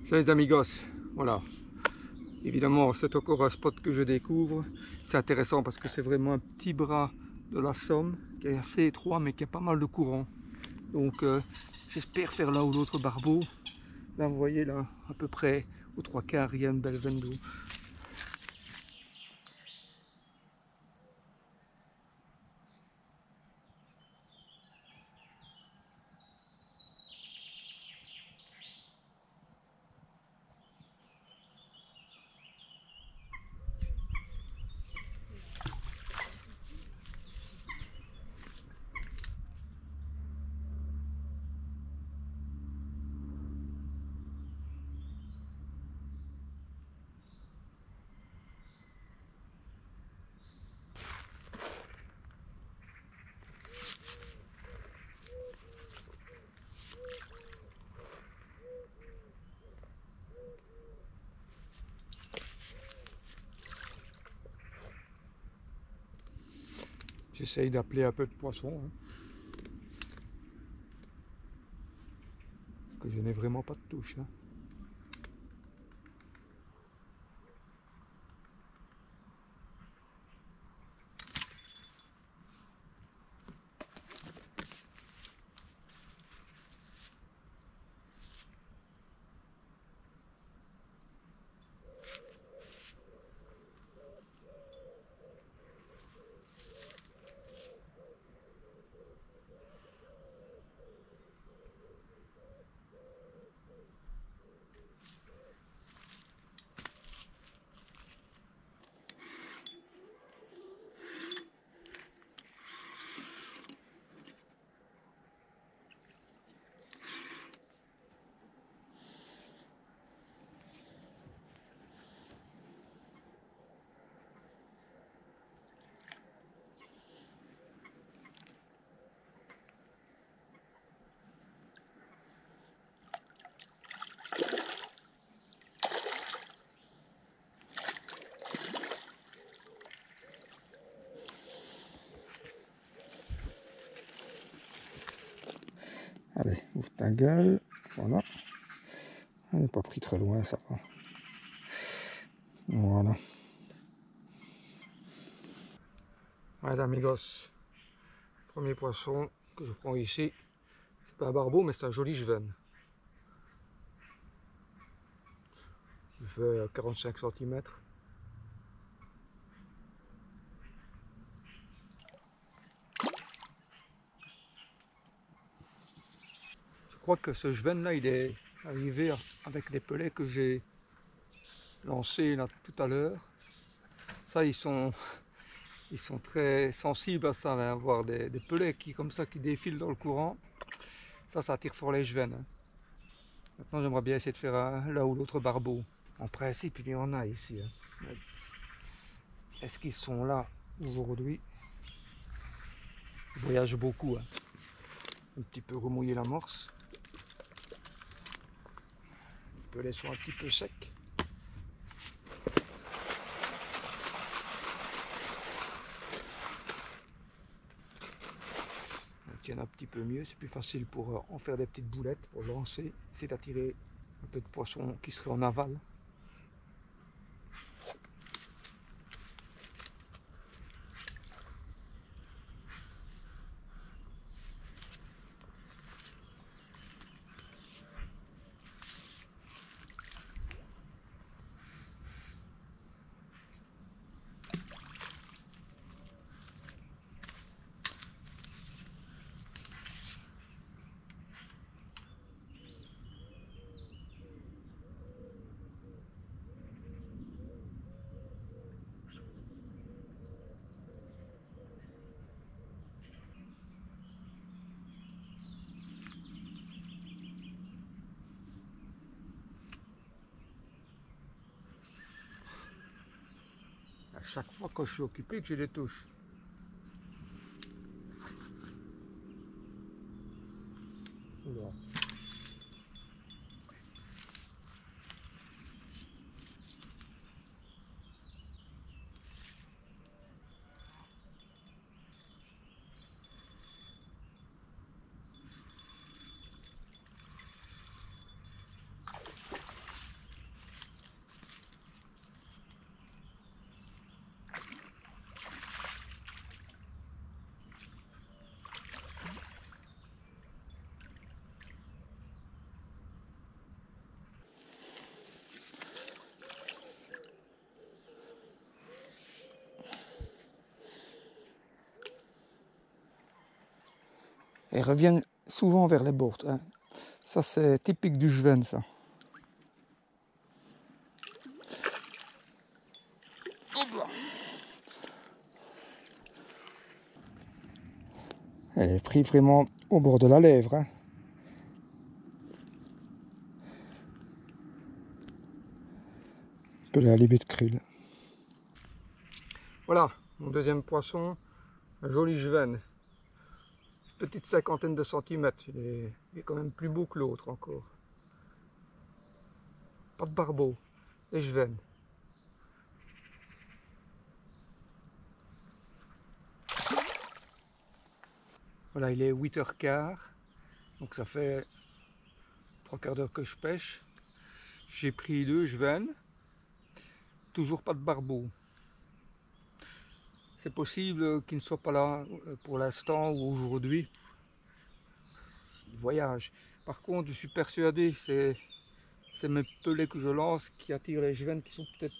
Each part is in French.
Salut les amigos, voilà. Évidemment, c'est encore un spot que je découvre. C'est intéressant parce que c'est vraiment un petit bras de la Somme qui est assez étroit mais qui a pas mal de courant. Donc j'espère faire l'un ou l'autre barbeau. Là vous voyez là, à peu près aux trois quarts, il y a une belle veine d'eau. J'essaye d'appeler un peu de poisson, hein, parce que je n'ai vraiment pas de touche. Hein. Allez, ouvre ta gueule, voilà. Elle n'est pas pris très loin, ça va. Voilà. Ouais, amigos, premier poisson que je prends ici, c'est pas un barbeau, mais c'est un joli jevenne. Il fait 45 cm. Je crois que ce jevenne là, il est arrivé avec les pelets que j'ai lancés là tout à l'heure. Ça, ils sont très sensibles à ça, hein, avoir des pelets qui comme ça qui défilent dans le courant. Ça attire fort les jevens. Hein. Maintenant, j'aimerais bien essayer de faire l'un ou l'autre barbeau. En principe, il y en a ici. Hein. Est-ce qu'ils sont là aujourd'hui? Ils voyagent beaucoup. Hein. Un petit peu remouiller l'amorce. Les pelets sont un petit peu secs. Tiennent un petit peu mieux, c'est plus facile pour en faire des petites boulettes, pour lancer, c'est d'attirer un peu de poisson qui serait en aval. À chaque fois que je suis occupé que j'ai des touches. Oula. Elles reviennent souvent vers les bords. Hein. Ça, c'est typique du Jven, ça. Elle est prise vraiment au bord de la lèvre. Hein. Pelé à limite krill. Voilà, mon deuxième poisson, un joli Jven. Petite cinquantaine de centimètres, il est quand même plus beau que l'autre encore. Pas de barbeau, et Jven. Voilà, il est 8h15, donc ça fait 3/4 d'heure que je pêche. J'ai pris 2 Jven, toujours pas de barbeau. C'est possible qu'il ne soit pas là pour l'instant ou aujourd'hui. Il voyage. Par contre, je suis persuadé que c'est mes pelets que je lance qui attirent les Jven qui sont peut-être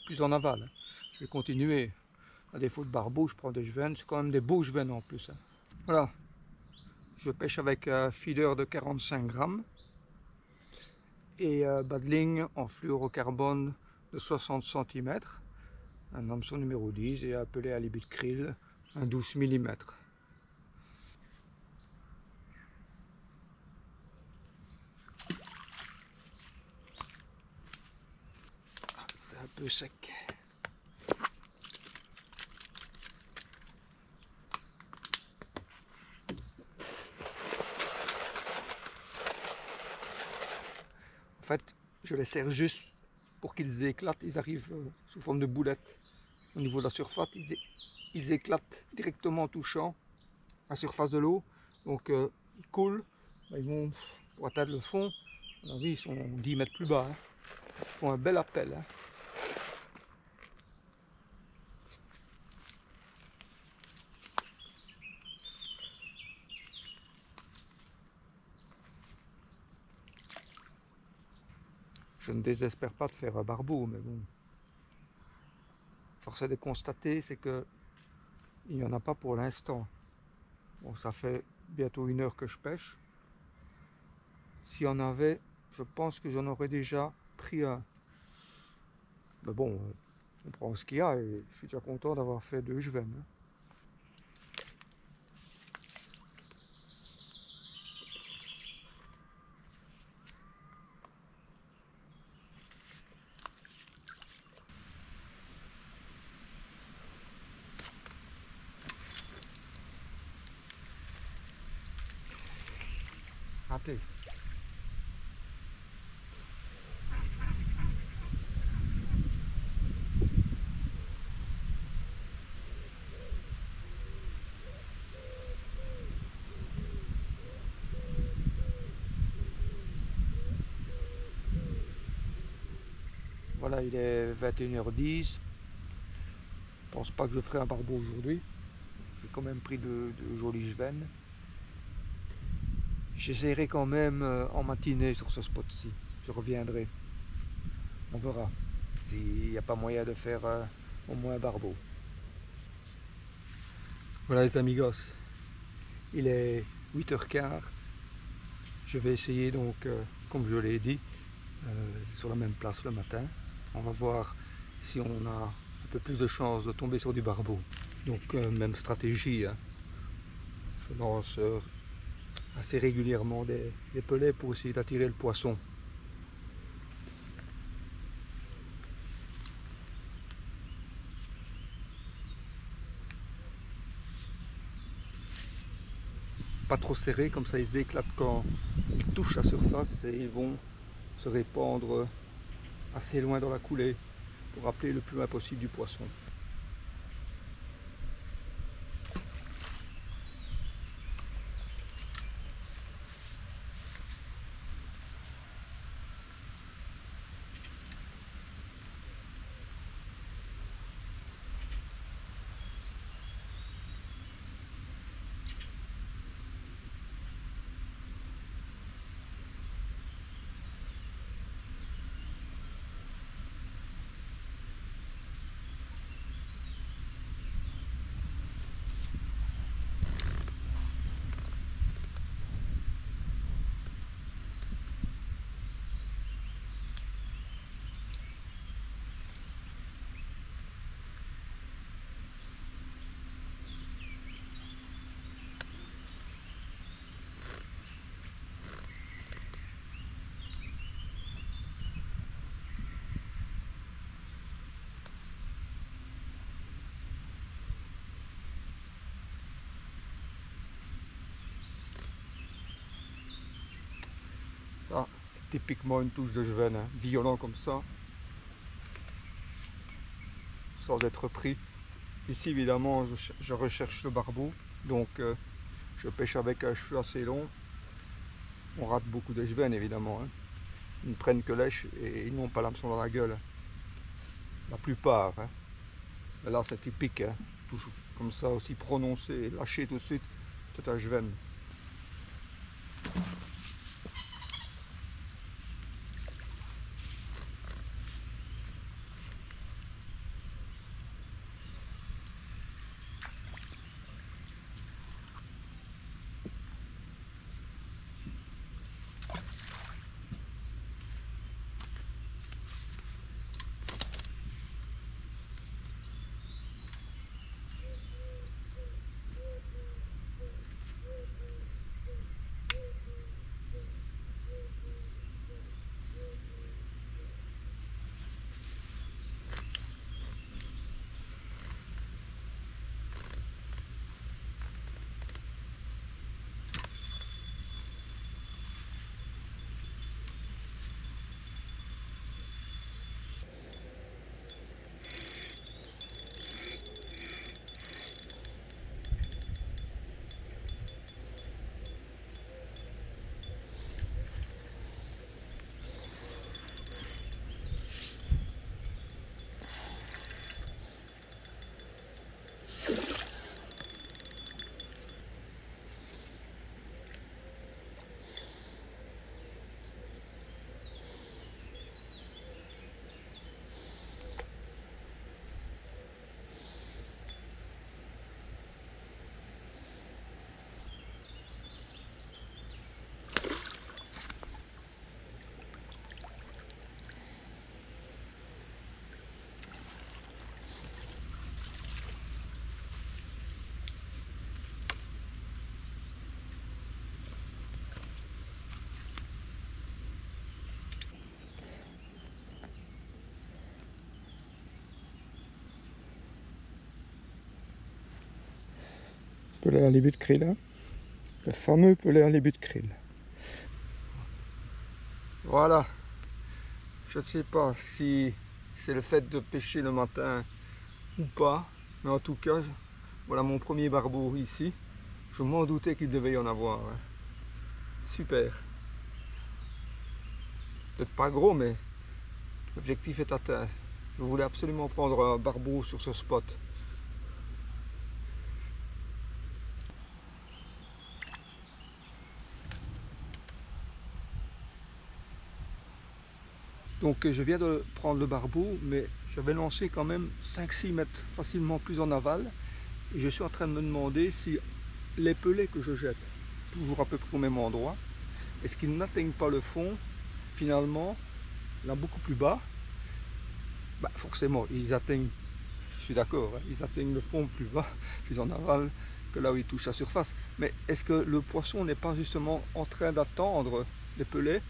plus en aval. Je vais continuer. À défaut de barbeau, je prends des Jven. C'est quand même des beaux Jven en plus. Voilà. Je pêche avec un feeder de 45 grammes et bas de ligne en fluorocarbone de 60 cm. Un hameçon numéro 10 et un pelet à limite krill, un 12 mm. C'est un peu sec. En fait, je les sers juste pour qu'ils éclatent. Ils arrivent sous forme de boulettes au niveau de la surface. Ils éclatent directement en touchant la surface de l'eau. Donc ils coulent. Ils vont pour atteindre le fond. À mon avis, ils sont 10 mètres plus bas. Hein. Ils font un bel appel. Hein. Je ne désespère pas de faire un barbeau, mais bon. Force est de constater, c'est que il n'y en a pas pour l'instant. Bon, ça fait bientôt 1 heure que je pêche. S'il y en avait, je pense que j'en aurais déjà pris un. Mais bon, on prend ce qu'il y a et je suis déjà content d'avoir fait 2 Jven. Hein. Raté. Voilà, il est 21h10. Je pense pas que je ferai un barbeau aujourd'hui. J'ai quand même pris de jolis Jven. J'essaierai quand même en matinée sur ce spot-ci. Je reviendrai. On verra s'il n'y a pas moyen de faire au moins un barbeau. Voilà les amigos. Il est 8h15. Je vais essayer donc, comme je l'ai dit, sur la même place le matin. On va voir si on a un peu plus de chance de tomber sur du barbeau. Donc même stratégie. Hein. Je lance assez régulièrement des pelets pour essayer d'attirer le poisson. Pas trop serré, comme ça ils éclatent quand ils touchent la surface et ils vont se répandre assez loin dans la coulée pour appeler le plus loin possible du poisson. typiquement une touche de Jevenne, hein, violent comme ça, sans être pris. Ici évidemment je recherche le barbeau, donc je pêche avec un cheveu assez long. On rate beaucoup de Jevenne évidemment, hein. Ils ne prennent que lèche et ils n'ont pas l'hameçon dans la gueule. La plupart, hein. Mais là c'est typique, hein. Touche comme ça aussi prononcé, lâché tout de suite, c'est un Jevenne. Pelé à l'ébut de krill, hein. Le fameux pelé à l'ébut de krill. Voilà, je ne sais pas si c'est le fait de pêcher le matin ou pas, mais en tout cas, voilà mon premier barbeau ici. Je m'en doutais qu'il devait y en avoir, hein. Super. Peut-être pas gros, mais l'objectif est atteint. Je voulais absolument prendre un barbeau sur ce spot. Donc je viens de prendre le barbeau, mais j'avais lancé quand même 5-6 mètres facilement plus en aval. Et je suis en train de me demander si les pelets que je jette, toujours à peu près au même endroit, est-ce qu'ils n'atteignent pas le fond, finalement, là beaucoup plus bas. Bah, forcément, ils atteignent, je suis d'accord, hein, ils atteignent le fond plus bas, plus en aval, que là où ils touchent la surface. Mais est-ce que le poisson n'est pas justement en train d'attendre les pelets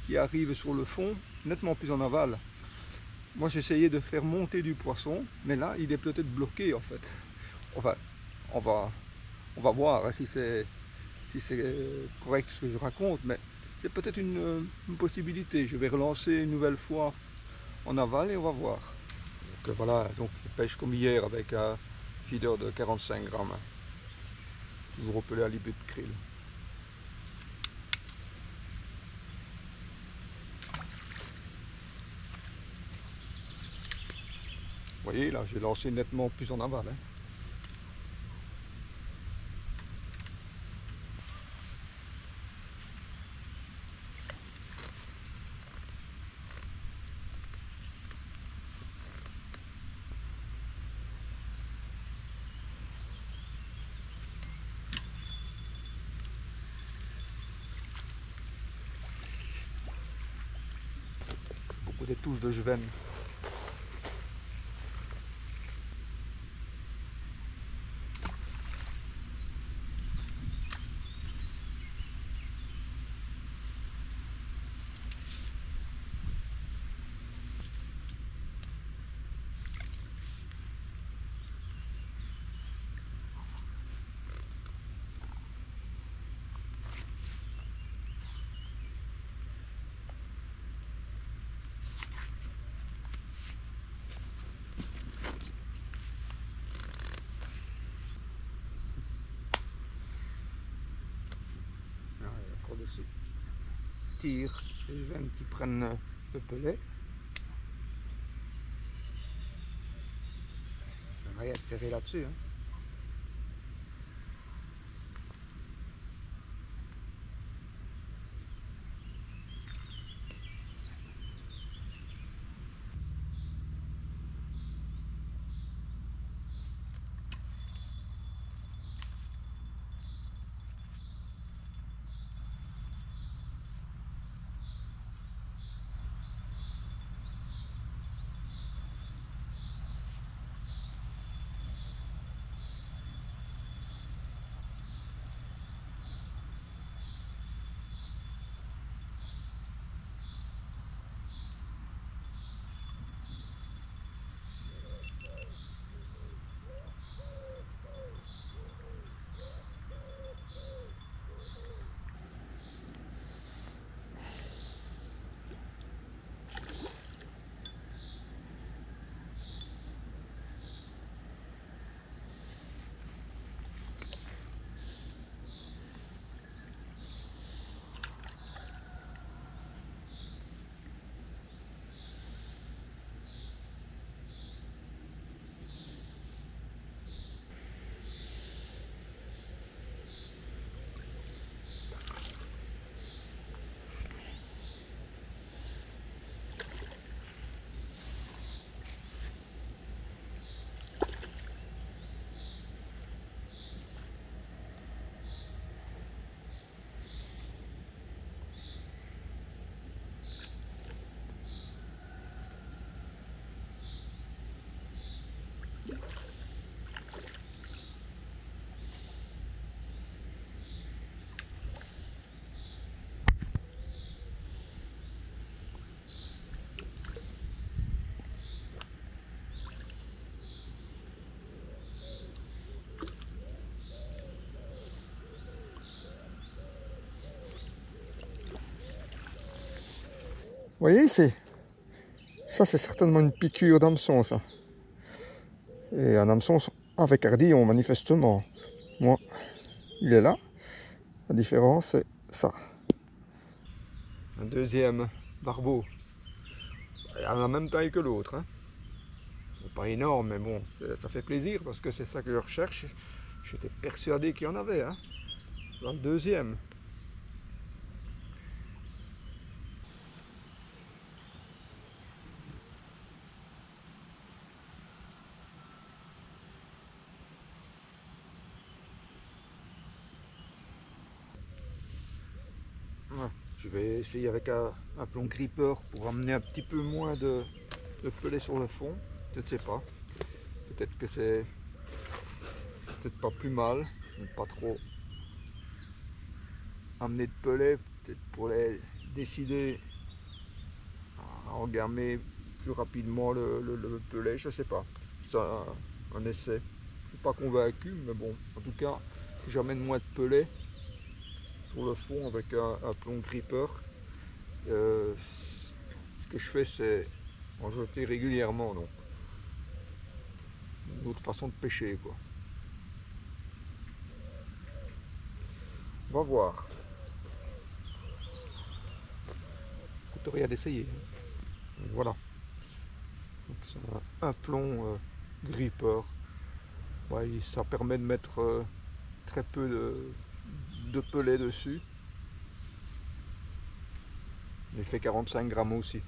qui arrivent sur le fond, nettement plus en aval? Moi j'essayais de faire monter du poisson, mais là il est peut-être bloqué en fait. Enfin, on va voir, hein, si c'est correct ce que je raconte, mais c'est peut-être une possibilité. Je vais relancer une nouvelle fois en aval et on va voir. Donc voilà, donc je pêche comme hier avec un feeder de 45 grammes. Toujours au pelé à l'ébut de krill. Vous voyez, là j'ai lancé nettement plus en aval, hein. Beaucoup de touches de Jevenne. se tirent les veines qui prennent le pelet. Ça sert à rien de ferrer là-dessus. Hein. Vous voyez, ça c'est certainement une piqûre d'hameçon, ça. Et un hameçon avec ardillon, manifestement. Moi, il est là. La différence, c'est ça. Un deuxième barbeau. Il a la même taille que l'autre. Hein. C'est pas énorme, mais bon, ça fait plaisir parce que c'est ça que je recherche. J'étais persuadé qu'il y en avait. Hein. Dans le deuxième. Ouais, je vais essayer avec un plomb gripper pour amener un petit peu moins de pellet sur le fond. Je ne sais pas. Peut-être que c'est peut-être pas plus mal, mais pas trop amener de pellet, peut-être pour les décider à engamer plus rapidement le pellet, je sais pas. C'est un essai. Je suis pas convaincu, mais bon, en tout cas, j'amène moins de pellet sur le fond avec un plomb gripper. Ce que je fais, c'est en jeter régulièrement, donc une autre façon de pêcher, quoi. On va voir. Coûte rien d'essayer. Voilà. C'est un plomb gripper. Ouais, ça permet de mettre très peu de pellet dessus. Il fait 45 grammes aussi.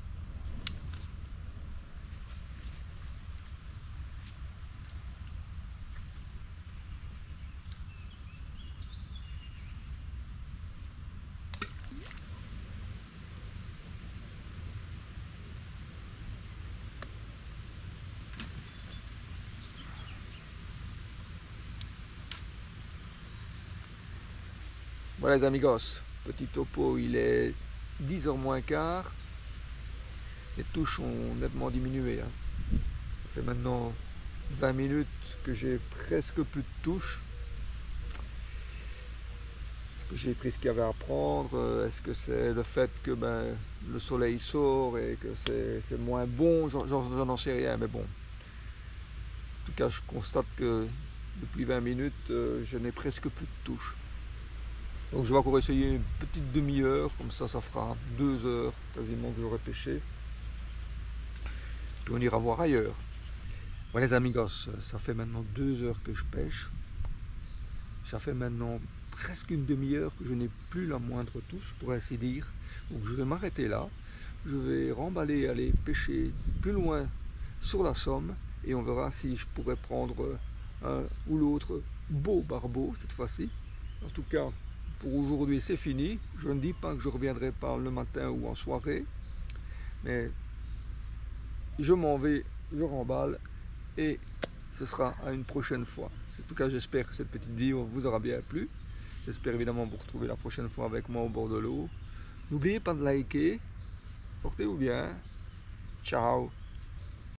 Voilà les amigos, petit topo, il est 10h moins quart. Les touches ont nettement diminué. Hein. Ça fait maintenant 20 minutes que j'ai presque plus de touches. Est-ce que j'ai pris ce qu'il y avait à prendre? Est-ce que c'est le fait que le soleil sort et que c'est moins bon? J'en sais rien, mais bon. En tout cas, je constate que depuis 20 minutes, je n'ai presque plus de touches. Donc je vais encore essayer une petite demi-heure, comme ça fera 2 heures quasiment que j'aurai pêché. Puis on ira voir ailleurs. Bon les amigos, ça fait maintenant 2 heures que je pêche. Ça fait maintenant presque une demi-heure que je n'ai plus la moindre touche, pour ainsi dire. Donc je vais m'arrêter là. Je vais remballer, aller pêcher plus loin sur la Somme et on verra si je pourrais prendre un ou l'autre beau barbeau cette fois-ci. En tout cas, pour aujourd'hui c'est fini. Je ne dis pas que je ne reviendrai pas le matin ou en soirée, mais je m'en vais, je remballe et ce sera à une prochaine fois. En tout cas, j'espère que cette petite vidéo vous aura bien plu. J'espère évidemment vous retrouver la prochaine fois avec moi au bord de l'eau. N'oubliez pas de liker. Portez-vous bien. Ciao.